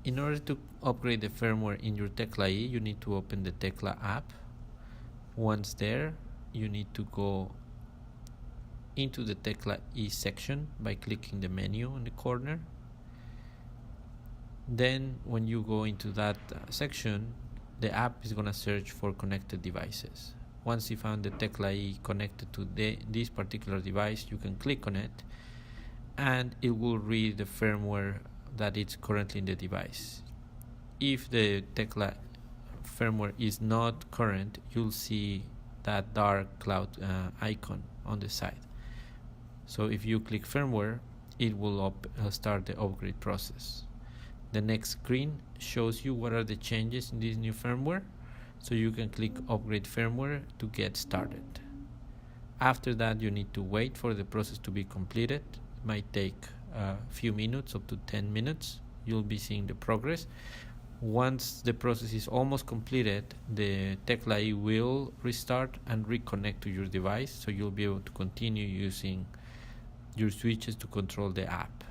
In order to upgrade the firmware in your tecla-e, you need to open the Tecla app. Once there, you need to go into the tecla-e section by clicking the menu in the corner. Then when you go into that section, the app is going to search for connected devices. Once you found the tecla-e connected to this particular device, you can click on it and it will read the firmware that is currently in the device. If the Tecla firmware is not current, you'll see that dark cloud icon on the side. So if you click firmware, it will start the upgrade process. The next screen shows you what are the changes in this new firmware, so you can click upgrade firmware to get started. After that, you need to wait for the process to be completed. It might take a few minutes, up to 10 minutes. You'll be seeing the progress. Once the process is almost completed, the tecla-e will restart and reconnect to your device, so you'll be able to continue using your switches to control the app.